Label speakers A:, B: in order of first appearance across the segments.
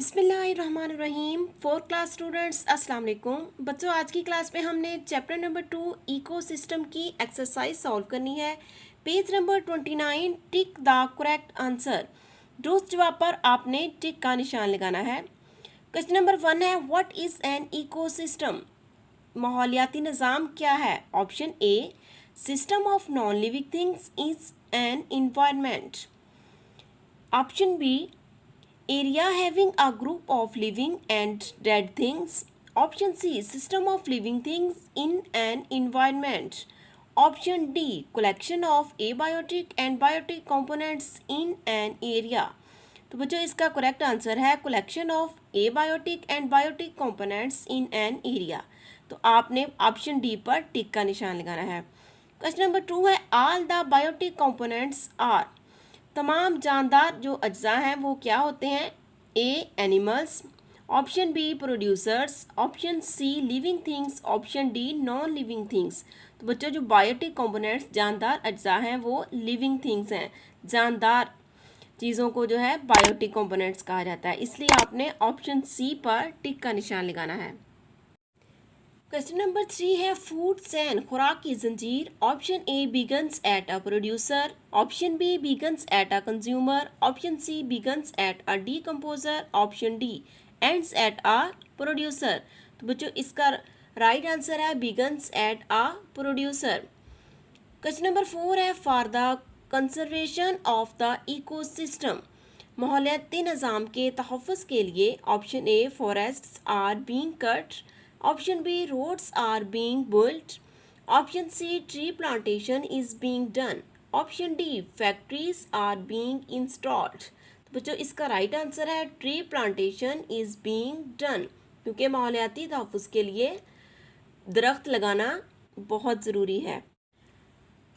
A: बिस्मिल्लाहिर्रहमानिर्रहीम। Fourth class students अस्सलाम वालेकुम। बच्चों, आज की क्लास में हमने चैप्टर नंबर 2 इकोसिस्टम की एक्सरसाइज सॉल्व करनी है। Page number 29, tick the correct answer. दुरुस्त जवाब पर आपने टिक का निशान लगाना है। क्वेश्चन नंबर 1 है, व्हाट इज़ एन इकोसिस्टम? माहौलियाती निज़ाम क्या है? Option A, system of non living things is an environment. Option B, area having a group of living and dead things. Option C, system of living things in an environment. Option D, collection of abiotic and biotic components in an area. तो बच्चों, इसका correct answer है collection of abiotic and biotic components in an area। तो आपने option D पर टिक का निशान लगाना है। क्वेश्चन नंबर 2 है, all the biotic components are। तमाम जानदार जो अज्जा हैं वो क्या होते हैं? A, animals. Option B, producers. Option C, living things. Option D, non living things. तो बच्चों, जो बायोटिक कंपोनेंट्स जानदार अज्जा हैं वो लिविंग थिंग्स हैं। जानदार चीज़ों को जो है बायोटिक कंपोनेंट्स कहा जाता है, इसलिए आपने ऑप्शन सी पर टिक का निशान लगाना है। क्वेश्चन नंबर 3 है, फूड चेन, खुराक की जंजीर। Option A, begins at a producer. Option B, begins at a consumer. Option C, begins at a decomposer. Option D, ends at a producer. तो बच्चों, इसका राइट आंसर है begins at a producer. Question number 4 है, for the conservation of the ecosystem, माहौलियाती निज़ाम के तहफ़्फ़ुज़ के लिए। Option A, forests are being cut. Option B, roads are being built. Option C, tree plantation is being done. Option D, factories are being installed. तो बच्चों, इसका right answer है tree plantation is being done, क्योंकि माहौलियाती तहफ़्फ़ुज़ के लिए दरख्त लगाना बहुत ज़रूरी है।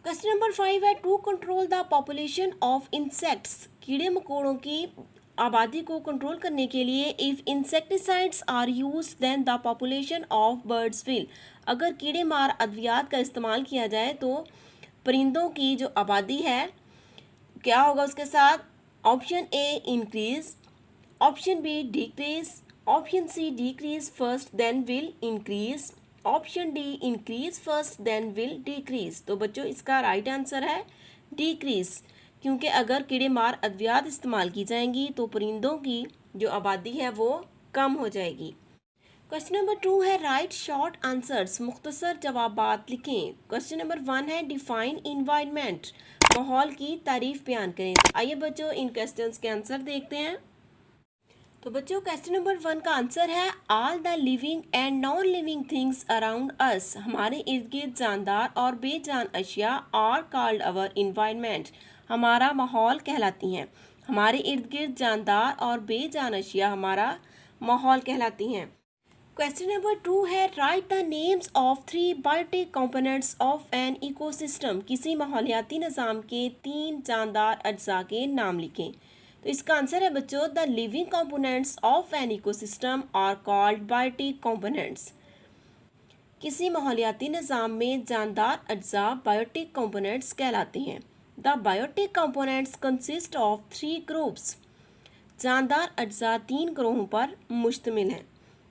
A: क्वेश्चन नंबर 5 है, to control the population of insects, कीड़े मकोड़ों की आबादी को कंट्रोल करने के लिए if insecticides are use then the population of birds will. अगर कीड़े मार अद्वियात का इस्तेमाल किया जाए तो परिंदों की जो आबादी है क्या होगा उसके साथ? Option A, increase. Option B, decrease. Option C, decrease first then will increase. Option D, increase first then will decrease. तो बच्चों, इसका राइट आंसर है डिक्रीज, क्योंकि अगर कीड़े मार अद्वियात इस्तेमाल की जाएंगी तो परिंदों की जो आबादी है वो कम हो जाएगी। क्वेश्चन नंबर 2 है, राइट शॉर्ट आंसर्स, मुख्तसर जवाबात लिखें। क्वेश्चन नंबर 1 है, डिफाइन इन्वायरमेंट, माहौल की तारीफ बयान करें। तो आइए बच्चों, इन क्वेश्चंस के आंसर देखते हैं। तो बच्चों, क्वेश्चन नंबर 1 का आंसर है, all the living and non living things around us, हमारे इर्द गिर्द जानदार और बेजान अशिया आर कॉल्ड अवर इन्वायरमेंट, हमारा माहौल कहलाती हैं। हमारे इर्द गिर्द जानदार और बेजान अशिया हमारा माहौल कहलाती हैं। क्वेश्चन नंबर 2 है, write the names of 3 biotic components of an ecosystem, किसी माहौलियाती निज़ाम के 3 जानदार अज्जा के नाम लिखें। तो इसका आंसर है बच्चों, the living components of an ecosystem are called biotic components. किसी माहौलियाती निज़ाम में जानदार अज्जा बायोटिक कंपोनेंट्स कहलाते हैं। The biotic components consist of 3 groups, जानदार अज्जा 3 ग्रोहों पर मुश्तमिल हैं।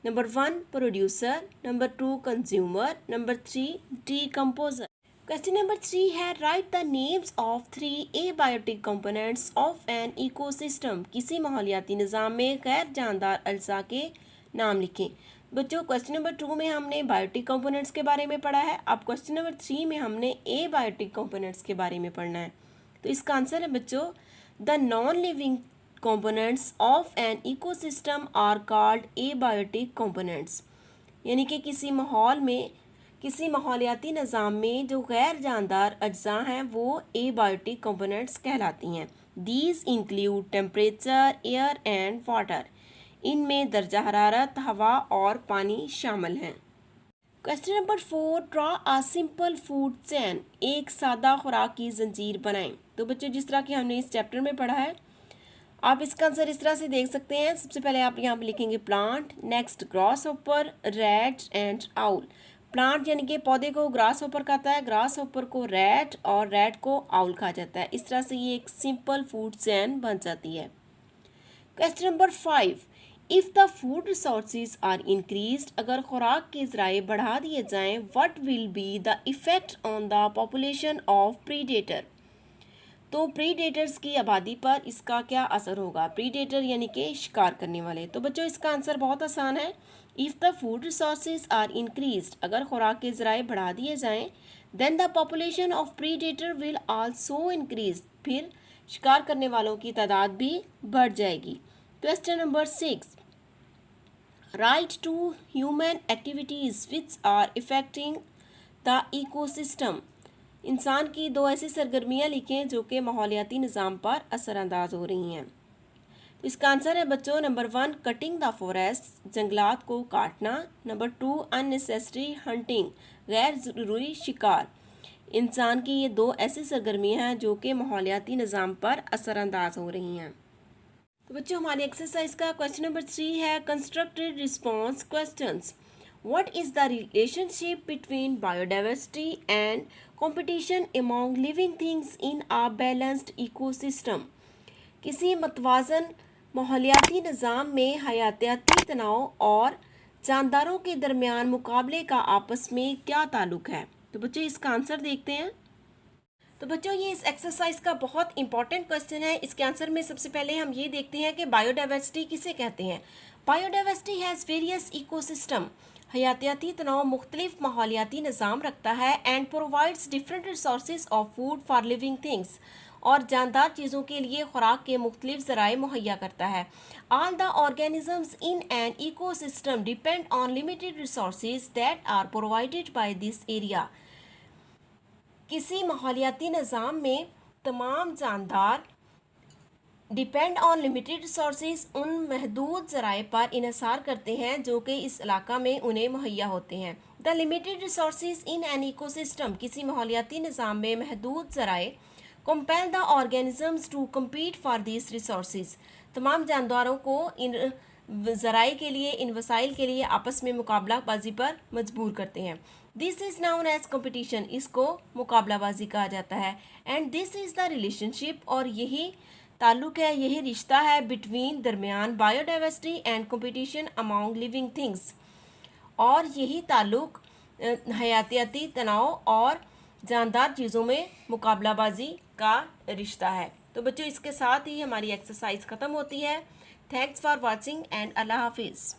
A: Number 1, producer. Number 2, consumer. Number 3, decomposer. Question number 3 है, write the names of 3 abiotic components of an ecosystem, किसी माहौलियाती निज़ाम में गैर जानदार अज्जा के नाम लिखें। बच्चों, क्वेश्चन नंबर 2 में हमने बायोटिक कंपोनेंट्स के बारे में पढ़ा है। अब क्वेश्चन नंबर 3 में हमने एबायोटिक कंपोनेंट्स के बारे में पढ़ना है। तो इसका आंसर है बच्चों, the non living components of an ecosystem are called abiotic components, यानी कि किसी माहौल में, किसी माहौलियाती निज़ाम में जो गैर जानदार अज्जा हैं वो एबायोटिक कंपोनेंट्स कहलाती हैं। These include temperature, air and water, इनमें दर्जा हरारत, हवा और पानी शामिल हैं। क्वेश्चन नंबर 4, ड्रॉ आ सिंपल फूड चेन, एक सादा खुराक की जंजीर बनाएं। तो बच्चों, जिस तरह कि हमने इस चैप्टर में पढ़ा है, आप इसका आंसर इस तरह से देख सकते हैं। सबसे पहले आप यहाँ पे लिखेंगे plant, next grass hopper, rat and owl. Plant यानी कि पौधे को ग्रास होपर खाता है, ग्रास होपर को रैट और रैट को आउल खा जाता है। इस तरह से ये एक सिंपल फूड चेन बन जाती है। Question number 5, if the food resources are increased, अगर खुराक के ज़राए बढ़ा दिए जाएं, what will be the effect on the population of predator, तो प्रीडेटर्स की आबादी पर इसका क्या असर होगा। प्रीडेटर यानी कि शिकार करने वाले। तो बच्चों इसका आंसर बहुत आसान है, if the food resources are increased, अगर खुराक के ज़राए बढ़ा दिए जाएं, then the population of predator will also increase, फिर शिकार करने वालों की तादाद भी बढ़ जाएगी। Question number 6, write two human activities which are affecting the ecosystem, इंसान की दो ऐसी सरगर्मियाँ लिखें जो कि माहौलियाती निज़ाम पर असरअंदाज हो रही हैं। तो इसका आंसर है बच्चों नंबर 1 कटिंग द फॉरेस्ट, जंगलात को काटना। नंबर 2 अननेसेसरी हंटिंग, गैर ज़रूरी शिकार। इंसान की ये दो ऐसी सरगर्मियाँ हैं जो कि माहौलियाती निज़ाम पर असरअंदाज हो रही हैं। तो बच्चों हमारी एक्सरसाइज का क्वेश्चन नंबर 3 है constructed response questions. What is the relationship between biodiversity and competition among living things in a balanced ecosystem? किसी मतवाजन माहौलियाती निज़ाम में हयातियाती तनाव और जानदारों के दरमियान मुकाबले का आपस में क्या ताल्लुक है। तो बच्चों इसका आंसर देखते हैं। तो बच्चों ये इस एक्सरसाइज का बहुत इंपॉर्टेंट क्वेश्चन है। इसके आंसर में सबसे पहले हम ये देखते हैं कि बायोडाइवर्सिटी किसे कहते हैं। बायोडाइवर्सिटी हैज़ वेरियस इकोसिस्टम, हयातियाती तनाव मुख्तलिफ माहौलियाती निज़ाम रखता है, and provides different resources of food for living things, और जानदार चीज़ों के लिए खुराक के मुख्तलिफ ज़राए मुहैया करता है। All the organisms in an ecosystem depend on limited resources that are provided by this area, किसी माहौलियाती निज़ाम में तमाम जानदार डिपेंड ऑन लिमिटेड रिसोर्सेज, उन महदूद ज़राए पर इन्हिसार करते हैं जो कि इस इलाका में उन्हें मुहैया होते हैं। The limited resources in an ecosystem, किसी माहौलियाती निज़ाम में महदूद ज़राए, compel the organisms to compete for this resources, तमाम जानदारों को इन ज़राए के लिए, इन वसाइल के लिए आपस में मुकाबलाबाजी पर मजबूर करते हैं। This is known as competition, इसको मुकाबलाबाजी कहा जाता है। And this is the relationship, और यही ताल्लुक है, यही रिश्ता है बिटवीन, दरमियान, biodiversity and competition among living things, और यही ताल्लुक हयातियाती तनाव और जानदार चीज़ों में मुकाबलाबाजी का रिश्ता है। तो बच्चों इसके साथ ही हमारी एक्सरसाइज ख़त्म होती है। थैंक्स फॉर वॉचिंग एंड अल्लाह हाफिज़।